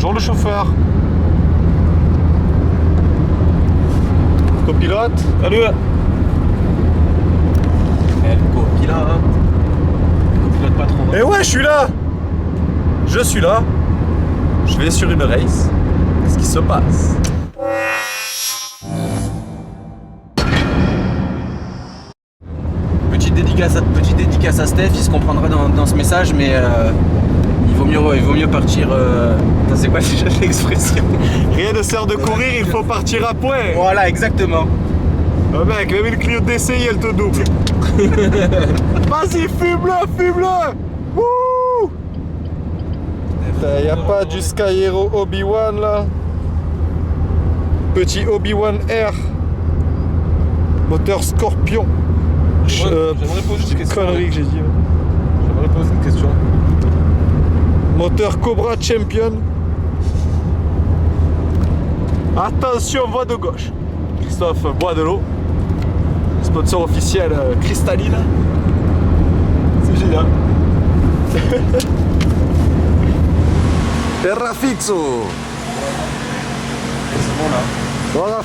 Bonjour le chauffeur. Copilote. Salut. Copilote. Copilote pas trop. Et ouais, je suis là. Je suis là. Je vais sur une race. Qu'est-ce qui se passe? Petite dédicace à Steph, il se comprendra dans ce message, mais il vaut mieux partir. C'est quoi déjà l'expression? Rien ne sert de courir, il faut partir à point. Voilà, exactement. Oh mec, même une Clio DCI, elle te double. Vas-y, fume-le, fume-le. Wouh. Y a pas du Sky Hero Obi-Wan là? Petit Obi-Wan R. Moteur Scorpion. J'aimerais poser une question. Connerie que j'ai dit. J'aimerais poser une question. Moteur Cobra Champion. Attention, voie de gauche. Christophe boit de l'eau. Sponsor officiel Cristalline. C'est génial. Terrafixo. C'est bon là. Voilà.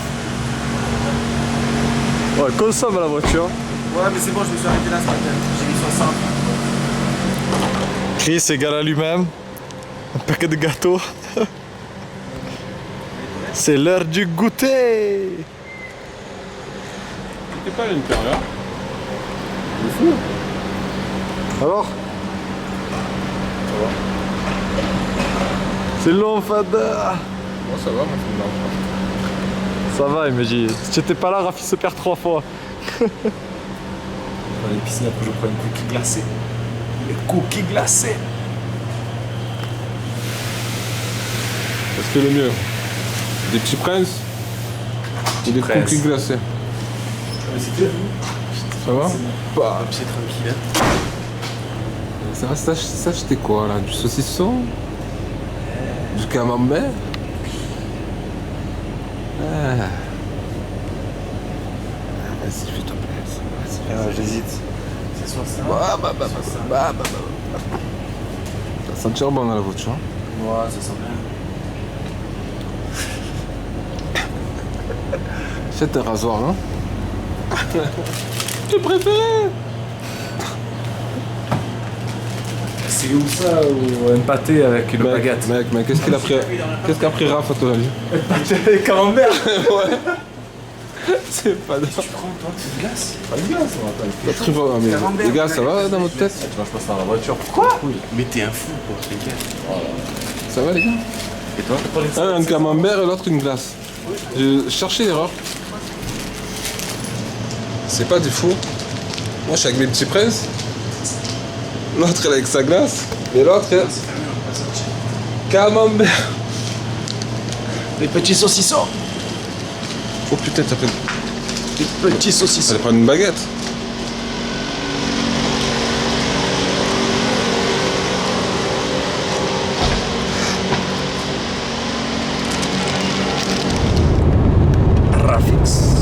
Ouais, elle consomme la voiture. Ouais, mais c'est bon, je me suis arrêté là ce matin. J'ai mis 60. Chris égale à lui-même. Un paquet de gâteaux. C'est l'heure du goûter. C'était pas à l'intérieur. Alors? C'est long, Fada. Bon, ça va, moi, ça me dérange pas. Ça va, il me dit. Si tu étais pas là, Rafi se perd 3 fois. Dans les piscines, après je prends une cookie glacée. Les cookies glacés. Qu'est-ce que le mieux? Des petits princes ou des princes. cookies glacés? Ça va? Bah, C'est tranquille. ça c'était quoi là? Du saucisson? Du camembert? Ah. Vas-y, fais-toi plaisir. Vas-y. J'hésite. C'est soit ça. Ça va sentir bon dans la voiture. Ouais, ça sent bien. C'est un rasoir, non? Tu préféré? C'est où ça ou un pâté avec une baguette? Mec, mais qu'est-ce qu'il a pris? Qu'est-ce qu'a pris Raph à ton avis? Les camemberts. Ouais. C'est pas de. Tu prends toi une glace? Pas une glace, on va pas le Pas très bon, mais les gars, ça va dans votre tête? Tu manges pas ça dans la voiture. Pourquoi? Mais t'es un fou pour t'inquiète. Ça va les gars? Et toi? Un camembert et l'autre une glace. J'ai cherché l'erreur. C'est pas du fou. Moi je suis avec mes petits princes. L'autre elle est avec sa glace. Et l'autre elle. Camembert. Les petits saucissons. Oh putain, ça fait. Les petits saucissons. Allez prendre une baguette. Rafix.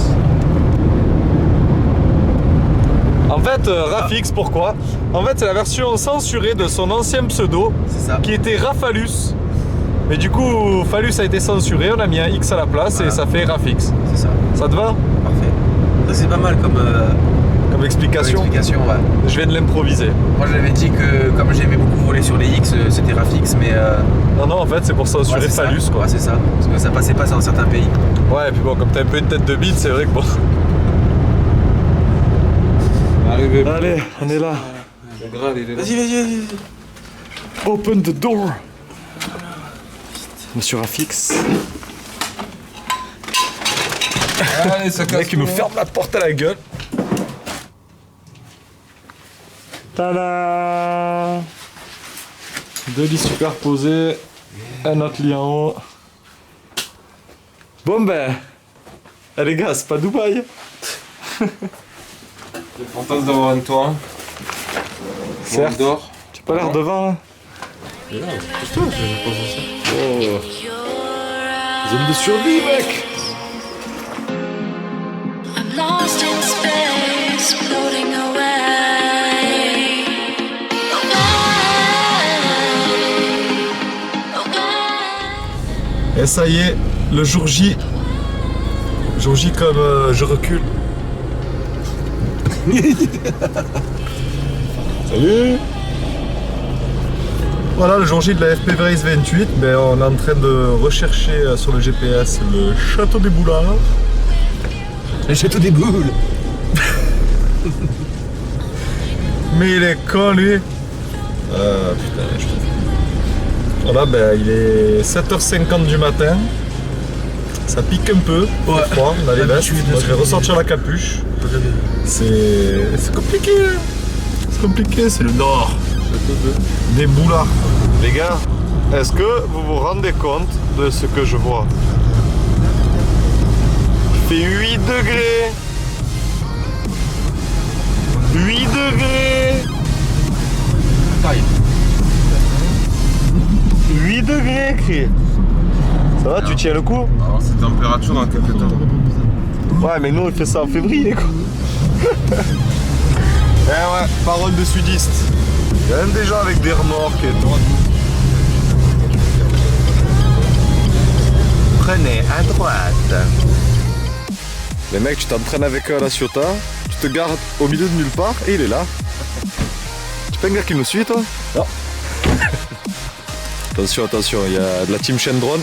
En fait, Rafix, pourquoi? En fait, c'est la version censurée de son ancien pseudo, C'est ça. qui était Rafalus. Mais du coup, Phallus a été censuré, on a mis un X à la place et Voilà. ça fait Rafix. C'est ça. Ça te va? Parfait. Ça c'est pas mal Comme explication? explication, ouais. Je viens de l'improviser. Moi j'avais dit que comme j'aimais beaucoup voler sur les X, c'était Rafix, mais Non, non, en fait, c'est pour censurer ouais, c'est Phallus, ça. quoi. Ouais, c'est ça. Parce que ça passait pas dans certains pays. Ouais, et puis bon, comme t'as un peu une tête de bite, c'est vrai que bon. Arrivé. Allez, on est là. Le Graal, il est là. Vas-y. Open the door. Monsieur Rafix. Allez, ça Le casse. mec, il me ferme la porte à la gueule. Tada! Deux lits superposés, un autre lit en haut. Bon ben, eh, les gars, c'est pas Dubaï. Le fantasme d'avoir un toit. Certes. D'or. Tu as pas l'air devant, hein? Pousse-toi, je pose ça. Oh. Zone de survie, mec! I'm lost in space, floating away. Away, away. Et ça y est, le jour J. Jour J comme je recule. Salut. Voilà le jour J de la FP Race 28, ben, on est en train de rechercher sur le GPS le château des Boulards. Le château des boules. Mais il est con lui. Putain, je te... Voilà, ben, il est 7h50 du matin. Ça pique un peu, Ouais. froid, on a les vestes. Moi, je vais ressortir la capuche. C'est compliqué. C'est compliqué, c'est le nord. Des Boulards. Les gars, est-ce que vous vous rendez compte de ce que je vois? Il fait 8 degrés. 8 degrés. 8 degrés, écrit. Ça va, tu tiens le coup? Alors, cette température dans quelques temps. Ouais, mais nous, on fait ça en février, quoi. Eh ouais, parole de sudiste. Il y a même des gens avec des remorques et tout. Prenez à droite. Les mecs, tu t'entraînes avec la Ciota, tu te gardes au milieu de nulle part et il est là. Tu peux un gars qui nous suit, toi? Non. Attention, attention, il y a de la team chaîne drone.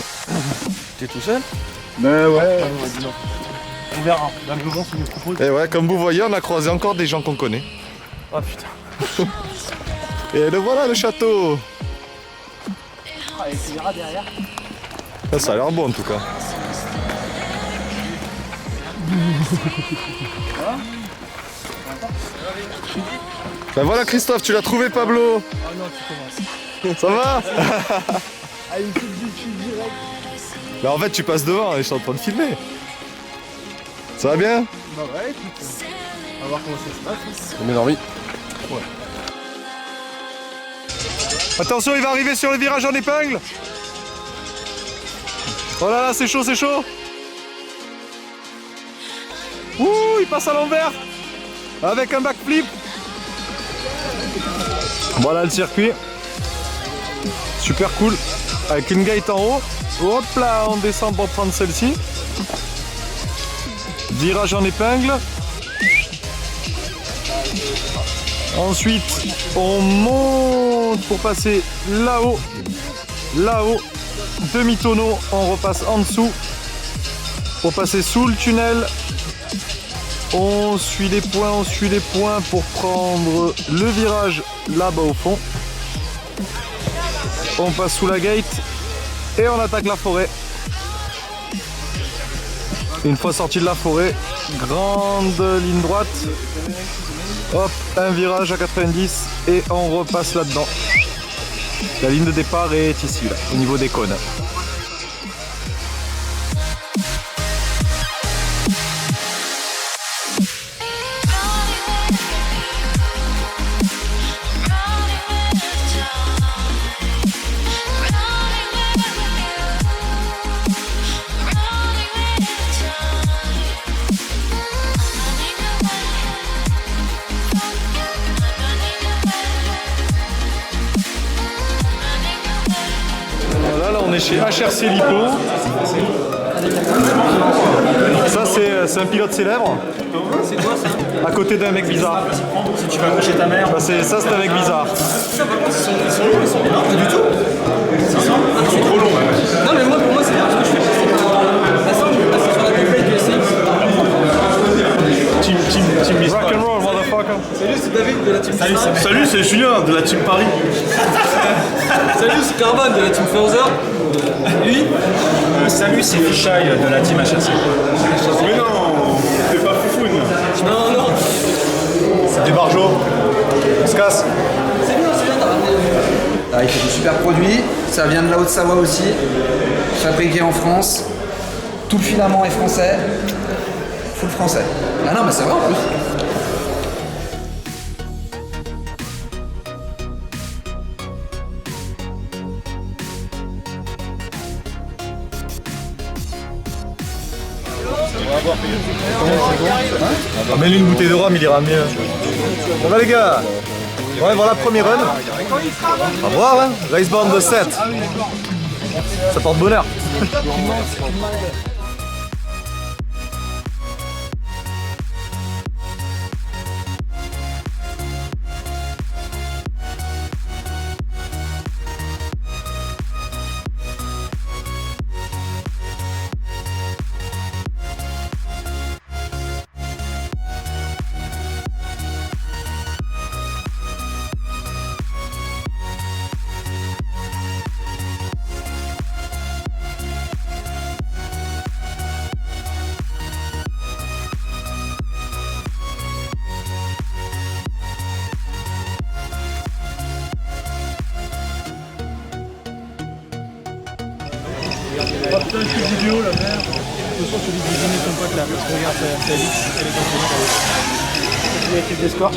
T'es tout seul? Ben ouais. On verra. Dans le moment, si nous propose. Et ouais, comme vous voyez, on a croisé encore des gens qu'on connaît. Oh putain. Et le voilà le château. Ah, et tu verras derrière. Ça a l'air bon en tout cas. Ben voilà Christophe, tu l'as trouvé Pablo. Oh non, tu commences. Ça va? Ah, une petite YouTube direct. Ben en fait tu passes devant et je suis en train de filmer. Ça va bien? Bah ouais, écoute. On va voir comment ça se passe. On est dormi. Ouais. Attention, il va arriver sur le virage en épingle. Oh là là, c'est chaud, c'est chaud. Ouh, il passe à l'envers. Avec un backflip. Voilà le circuit. Super cool. Avec une gate en haut. Hop là, on descend pour prendre celle-ci. Virage en épingle. Ensuite, on monte pour passer là-haut. Là-haut. Demi-tonneau, on repasse en dessous. Pour passer sous le tunnel. On suit les points pour prendre le virage là-bas au fond. On passe sous la gate et on attaque la forêt. Une fois sorti de la forêt, grande ligne droite. Hop, un virage à 90 et on repasse là-dedans. La ligne de départ est ici, là, au niveau des cônes. Voilà, là on est chez HRC Lipo. Ça c'est un pilote célèbre. C'est quoi ça? À côté d'un mec bizarre. Si tu vas coucher ta mère. Bah, c'est un mec bizarre. Non, pas du tout. Ils sont trop longs. Non, mais moi, pour moi, c'est parce que je fais c'est sur la template du SX. Team rock and roll, motherfucker. Salut, c'est David de la team Paris. Salut, c'est Julien de la team Paris. Salut, c'est Carman de la team Forza. Lui. Salut, c'est Fichai de la team HRC. Mais non, t'es pas foufoune. Non, non. C'était Barjo. On se casse. C'est bien, t'as ramené. Ah, il fait des super produits, ça vient de la Haute-Savoie aussi, fabriqué en France, tout le filament est français, full français. Ah non mais c'est vrai en plus. Amène une bouteille de rhum, il ira mieux. Ça va les gars? Ouais, voilà, premier run. À voir, hein? Racebound de 7. Ça porte bonheur. Oh putain, je fais vidéo la merde. De toute façon, celui qui dîner ton pote là, parce que regarde, ça vite, elle est dans l'équipe des scores.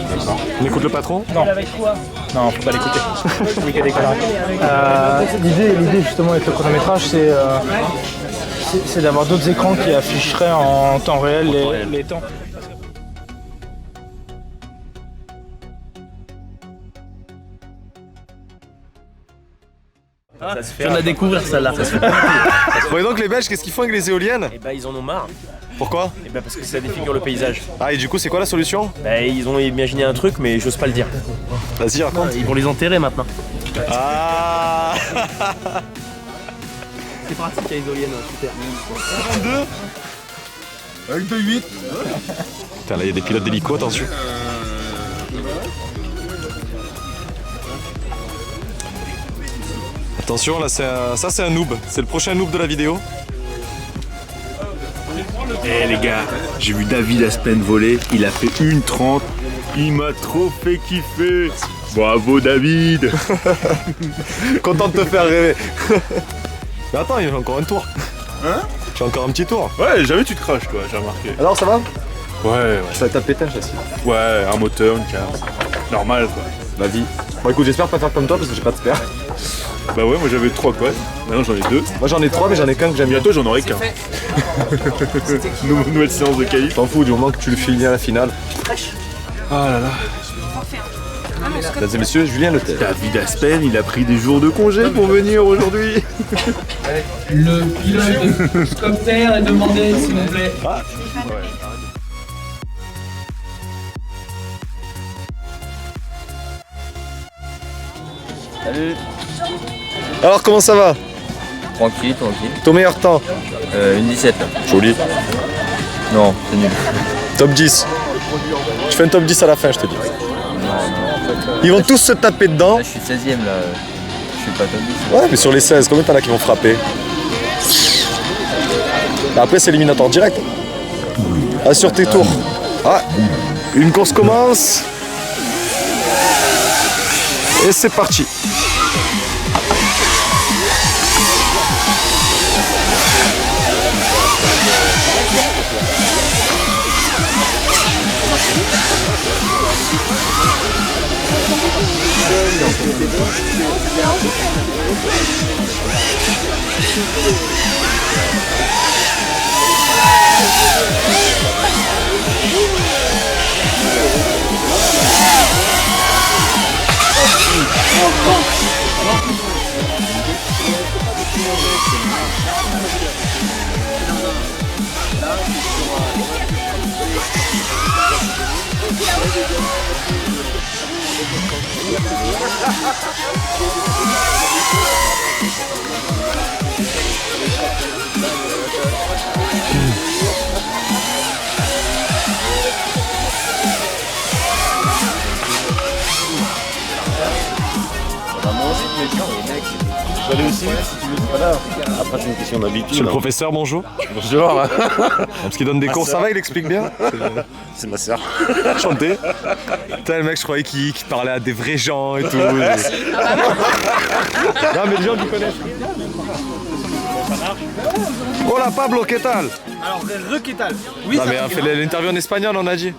On écoute le patron? Non. Non, faut pas l'écouter. Faut qu'il y ait des conneries. L'idée justement avec le chronométrage, c'est d'avoir d'autres écrans qui afficheraient en temps réel les temps. Tu vas découvrir celle-là. Bon, et donc les Belges, qu'est-ce qu'ils font avec les éoliennes? Et bah ils en ont marre. Pourquoi? Et bah parce que ça défigure le paysage. Ah, et du coup, c'est quoi la solution? Bah ils ont imaginé un truc mais j'ose pas le dire. Vas-y, raconte. Ils vont les enterrer maintenant. Ah. C'est pratique les éoliennes, super. 42 avec 2,8. Putain, là, il y a des pilotes d'hélico, attention. Attention, là, ça c'est un noob. C'est le prochain noob de la vidéo. Eh les gars, j'ai vu David Aspen voler, il a fait 1,30. Il m'a trop fait kiffer. Bravo David. Content de te faire rêver. Mais attends, il y a encore un tour. Hein? J'ai encore un petit tour. Ouais, jamais tu te craches toi, j'ai remarqué. Alors, ça va? Ouais, Ça t'a pété un châssis. ouais, un moteur, une casse. Normal quoi. La vie. Bon, écoute, j'espère pas faire comme toi parce que j'ai pas de spare. Bah ouais, moi j'avais 3 quads, maintenant j'en ai 2. Moi j'en ai 3, mais j'en ai qu'un que j'aime bien. Bientôt j'en aurai qu'un. Nouvelle séance de qualif. T'en fous du moment que tu le finis à la finale. Ah là là. Mesdames et messieurs, Julien Letel. David Aspen, il a pris des jours de congé pour venir aujourd'hui. Le pilote de Scopter est demandé, s'il vous plaît. Salut. Alors, comment ça va? Tranquille, tranquille. Ton meilleur temps? Une 17 là. Joli. Non, c'est nul. Top 10. Je fais un top 10 à la fin, je te dis. Ils vont tous se taper dedans. Là, je suis 16ème là. Je suis pas top 10. Ouais, mais sur les 16, combien t'en as qui vont frapper? Après, c'est éliminatoire direct. Assure tes tours. Ah, une course commence. Et c'est parti. J'allais aussi, si tu veux, voilà. Après, c'est une question d'habitude. Monsieur le professeur, bonjour. Bonjour. Parce qu'il donne des cours, ça va, il explique bien. C'est ma sœur. Chanter. Putain, le mec, je croyais qu'il parlait à des vrais gens et tout. Non, mais les gens qui connaissent. Hola Pablo, ¿qué tal? Alors, ¿qué tal? Oui, Non, mais on fait l'interview en espagnol, on a dit.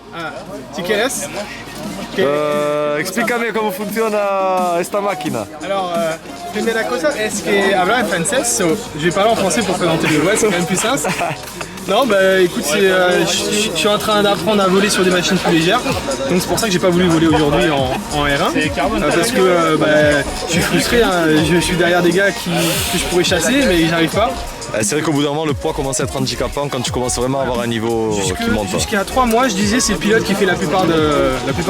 si quieres. Explícame cómo funciona esta máquina. Alors, primera cosa es que hablar en français, je vais parler en français pour présenter le voix, c'est quand même plus simple. Non, bah écoute, je suis en train d'apprendre à voler sur des machines plus légères. Donc c'est pour ça que j'ai pas voulu voler aujourd'hui en R1. Parce que je suis frustré, hein. Je suis derrière des gars que je pourrais chasser, mais j'arrive pas. C'est vrai qu'au bout d'un moment, le poids commence à être handicapant quand tu commences vraiment à avoir un niveau qui monte. Jusqu'à 3 mois, je disais, c'est le pilote qui fait la plupart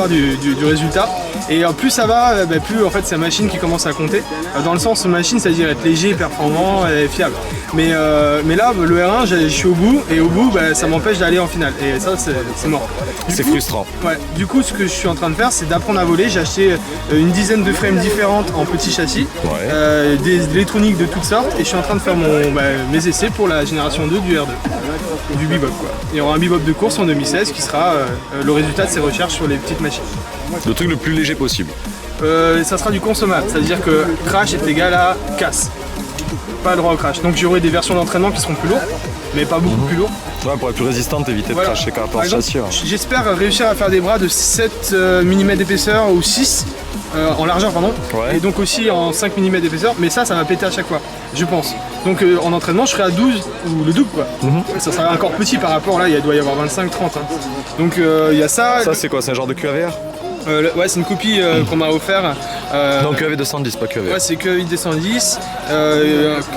du résultat. Et plus ça va, plus en fait c'est la machine qui commence à compter. Dans le sens machine, c'est-à-dire être léger, performant et fiable. Mais là, le R1, je suis au bout, et au bout, ça m'empêche d'aller en finale. Et ça, c'est mort. C'est frustrant. Ouais. Du coup, ce que je suis en train de faire, c'est d'apprendre à voler. J'ai acheté une dizaine de frames différentes en petit châssis, des électroniques de toutes sortes, et je suis en train de faire mes essais pour la génération 2 du R2, du bebop quoi. Il y aura un bebop de course en 2016 qui sera le résultat de ces recherches sur les petites machines. Le truc le plus léger possible. Ça sera du consommable, c'est-à-dire que crash est égal à casse. Pas le droit au crash. Donc j'aurai des versions d'entraînement qui seront plus lourdes, mais pas beaucoup plus lourds. Ouais, pour être plus résistante, éviter de cracher par rapport au châssis. J'espère réussir à faire des bras de 7 mm d'épaisseur ou 6 en largeur pardon, et donc aussi en 5 mm d'épaisseur, mais ça va péter à chaque fois, je pense. Donc en entraînement, je serai à 12 ou le double quoi. Ça sera encore petit par rapport, là il doit y avoir 25-30. Hein. Donc il y a ça. Ça c'est quoi, c'est un genre de QAVR? Ouais, c'est une copie qu'on m'a offert. Donc QAV 210, pas QAV. Ouais, c'est QAV 210.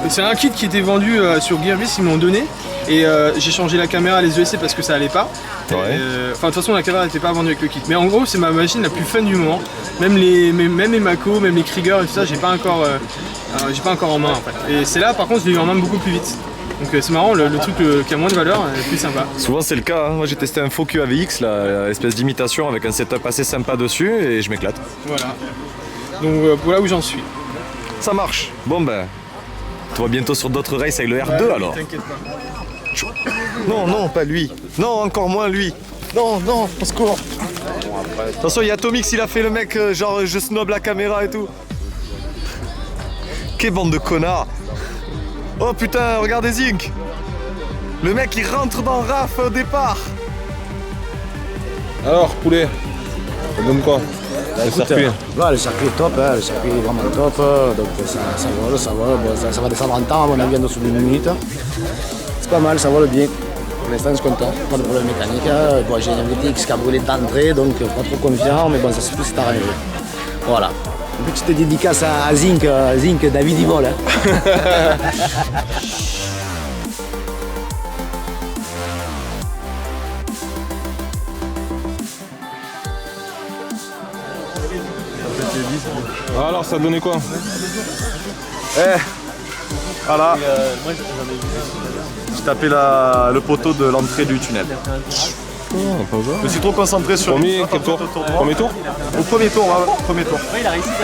C'est un kit qui était vendu sur Gearbest, ils m'ont donné. Et j'ai changé la caméra, les ESC parce que ça allait pas. Enfin, de toute façon, la caméra n'était pas vendue avec le kit. Mais en gros, c'est ma machine la plus fun du moment. Même les Mako, même les Krieger et tout ça, j'ai pas encore en main en fait. Et c'est là, par contre, je l'ai eu en main beaucoup plus vite. Donc c'est marrant, le truc qui a moins de valeur est plus sympa. Souvent c'est le cas, hein. Moi j'ai testé un faux QAVX, l'espèce d'imitation avec un setup assez sympa dessus et je m'éclate. Voilà. Donc voilà où j'en suis. Ça marche. Bon tu vas bientôt sur d'autres races avec le R2 alors. T'inquiète pas. Non, pas lui. Non, encore moins lui. Non, au secours. Attention, il y a Tomix, il a fait le mec genre je snob la caméra et tout. Quelle bande de connards. Oh putain, regardez Zinc. Le mec il rentre dans RAF au départ. Alors, poulet, ça donne quoi? Le circuit. Le circuit est top, hein, le circuit est vraiment top. Donc ça vole, bon, ça va descendre en temps, à mon avis, en dessous d'une minute. C'est pas mal, ça vole bien. Pour l'instant, je suis content, pas de problème mécanique. Bon, j'ai un VTX qui a brûlé d'entrée, donc pas trop confiant, mais bon, ça s'est arrangé. Voilà. Une petite dédicace à Zinc, David il vole. Hein. Alors, ça a donné quoi? Voilà. J'ai tapé le poteau de l'entrée du tunnel. Je me suis trop concentré sur Quel tour? Premier tour? Au premier tour, premier tour.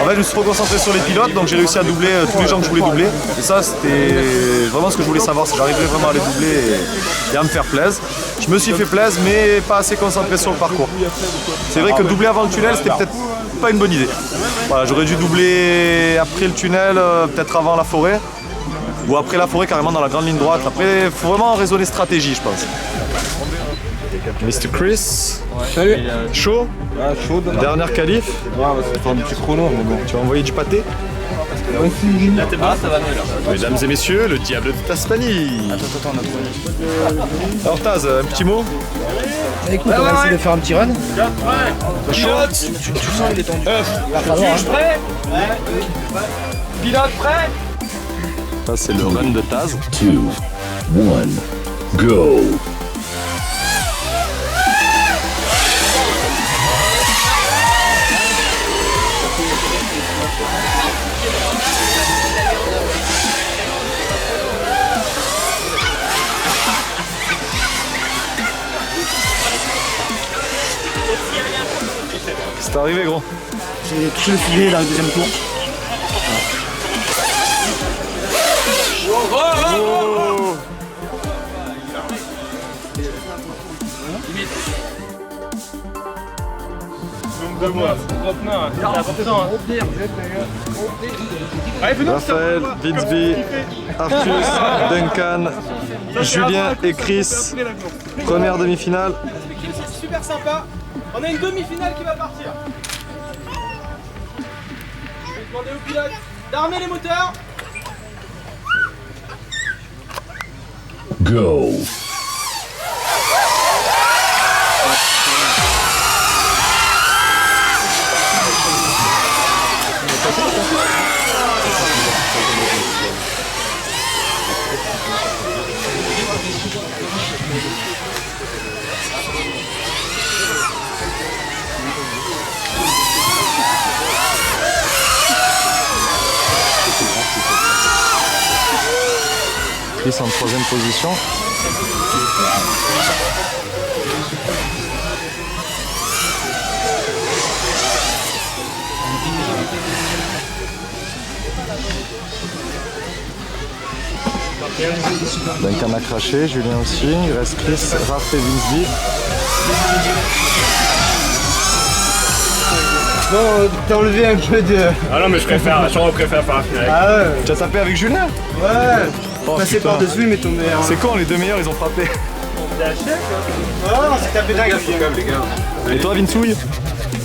En fait, je me suis trop concentré sur les pilotes, donc j'ai réussi à doubler tous les gens que je voulais doubler. Et ça, c'était vraiment ce que je voulais savoir, si j'arriverais vraiment à les doubler et à me faire plaisir. Je me suis fait plaisir, mais pas assez concentré sur le parcours. C'est vrai que doubler avant le tunnel, c'était peut-être pas une bonne idée. Voilà, j'aurais dû doubler après le tunnel, peut-être avant la forêt. Ou après la forêt, carrément dans la grande ligne droite. Après, il faut vraiment raisonner stratégie, je pense. Mr. Chris, salut. Chaud? Chaud. Dernière qualif. Ouais, c'est faire un petit chrono, mais bon. Tu vas envoyer du pâté? Mesdames et messieurs, le diable de Tasmanie. Attends, on a trouvé. Alors Taz, un petit mot? Écoute, on va essayer de faire un petit run. Pilote, Tu sens il est tendu. Il va falloir. Prêt? Pilote prêt? Ça c'est le run de Taz. 2, 1, go! C'est arrivé gros. J'ai touché le filet dans le deuxième tour. Oh. Raphaël, Vinsby, Arthus, Duncan, Julien et Chris. Première demi-finale. C'est super sympa. On a une demi-finale qui va partir. Je vais demander au pilote d'armer les moteurs. Go! Chris en 3ème position. Duncan a craché, Julien aussi. Il reste Chris, Raph et Vince. Bon, t'as enlevé un peu de... Ah non mais je préfère faire la finale. Ah ouais. Tu as tapé avec Julien? Ouais. Oh, Passé putain. par-dessus, mais tombé. Hein. C'est quand les deux meilleurs ils ont frappé? Oh, on s'est tapé dingue. Et toi Vinsouille?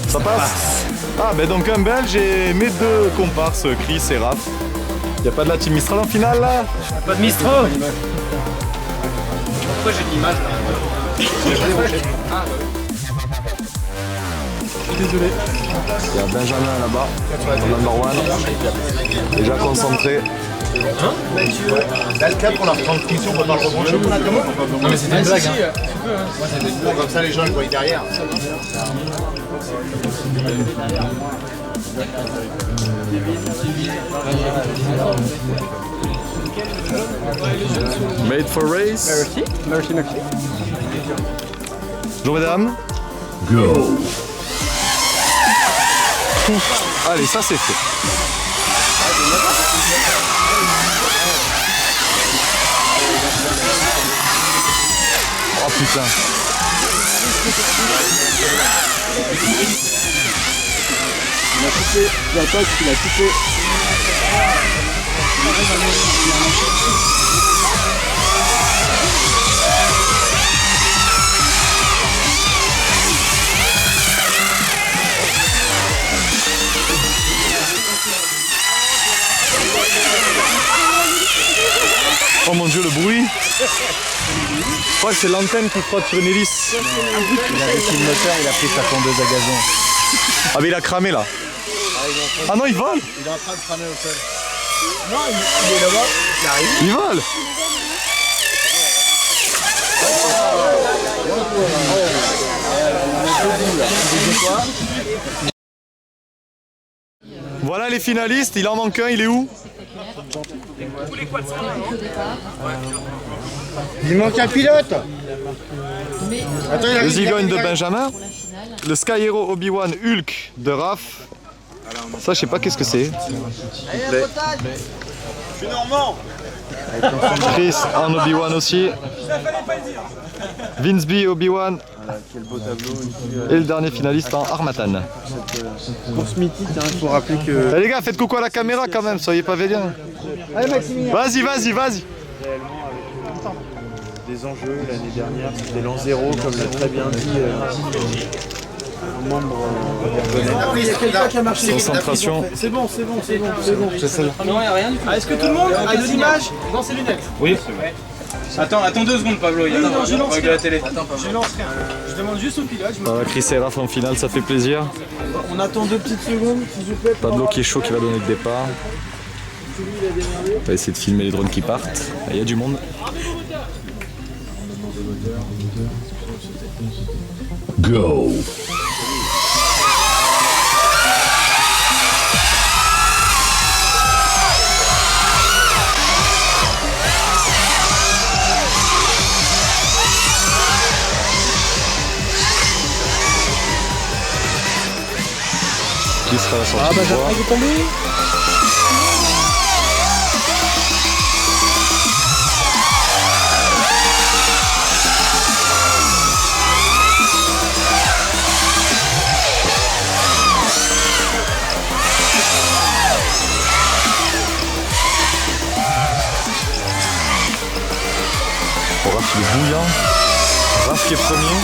Ça passe? Ah ben donc un belge et mes deux comparses Chris et Raph. Y'a pas de la team Mistral en finale là? Pas de Mistro. Pourquoi j'ai de l'image là? Désolé. Il y a Benjamin là-bas, number one. Déjà concentré. Là, le cap, on leur prend le frisson, on va pas le rebrancher pour la commande. Non mais c'était une blague. Moi, c'est comme ça, les gens le voient derrière. Made for race. Merci. Bonjour mesdames. Go. Allez, ça c'est fait. Oh putain. Il a coupé, l'attaque, il a coupé. Oh mon dieu, le bruit. Je crois que c'est l'antenne qui frotte sur une hélice. Il a réussi le moteur, il a pris sa tondeuse à gazon. Ah mais il a cramé là. Ah non, il vole. Il est en train de cramer au sol. Non, il est là-bas, il arrive. Il vole. Voilà les finalistes, il en manque un, il est où? Il manque un pilote. Attends, Le Zigogne de Benjamin, le Sky Hero Obi-Wan Hulk de Raph. Ça, je sais pas qu'est-ce que c'est. Je suis normand. Chris en Obi-Wan aussi. Vince B, Obi-Wan. Quel beau tableau. Et le dernier finaliste en Armatan. Course mythique, il faut rappeler que... Eh les gars, faites coucou à la caméra quand même, soyez pas véliens. Allez Maximilien. Vas-y. Réellement, avec des enjeux l'année dernière, c'était l'an zéro, comme l'a très bien dit un membre Après, il y a quelqu'un qui a marché. Concentration. C'est bon. Non, y'a rien du tout. Est-ce que tout le monde a de l'image dans ses lunettes? Oui. Attends 2 secondes Pablo, il y a Non, je lance la télé. Je lance rien. Je demande juste au pilote. Voilà, Chris et Raph en finale, ça fait plaisir. On attend 2 petites secondes, s'il vous plaît. Pablo qui est chaud, qui va donner le départ. On va essayer de filmer les drones qui partent. Il y a du monde. Go. Qui sera la sortie de voie. il est tombé. Raph qui est bouillant. Raph qui est premier.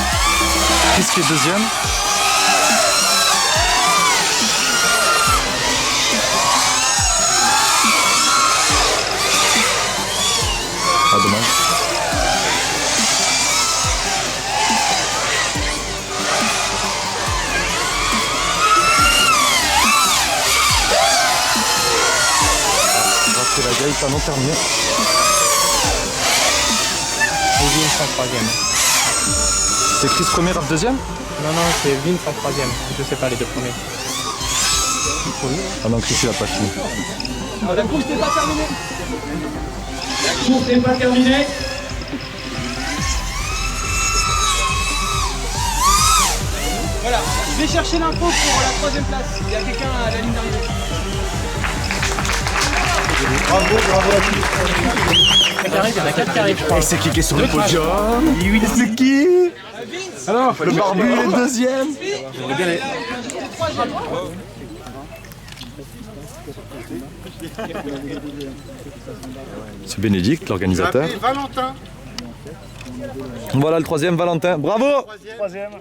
Chris qui est deuxième. Ah dommage. Raph et la Gaëtan ont terminé. Vince en 3ème. C'est Chris premier, Raph deuxième? Non, c'est Vince en 3ème. Je sais pas les deux premiers. Ah non, Chris il a pas fini. La course n'est pas terminée. course n'est pas terminée. Voilà, je vais chercher l'info pour la 3e place. Il y a quelqu'un à la ligne d'arrivée. Bravo à tous. Il y en a 4 qui arrivent, je crois. Et c'est qui est sur le podium? C'est qui? Alors, le barbu est deuxième. J'aimerais bien les... C'est Bénédicte, l'organisateur. Valentin. Voilà le troisième, Valentin. Bravo. Troisième.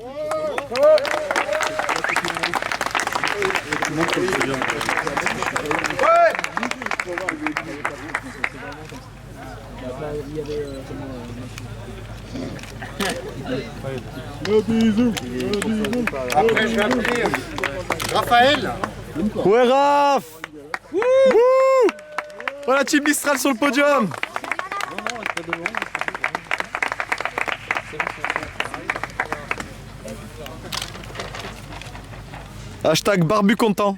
Après, je vais appeler Raphaël. Ouais, Raph. Wouh. Voilà, Team Mistral sur le podium. Hashtag barbu content.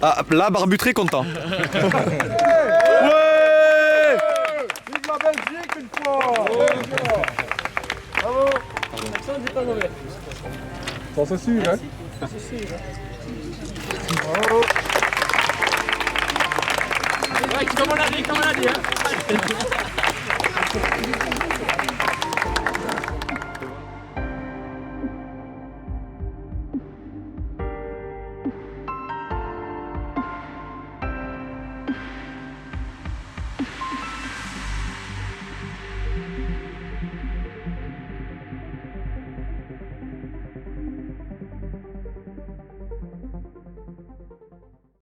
Ah, là, barbu très content. Ouais. Vive la Belgique une fois. Bravo. Ça n'est pas mauvais. Bon, ça suit, hein? Bravo. Ouais, comme on l'a dit, hein.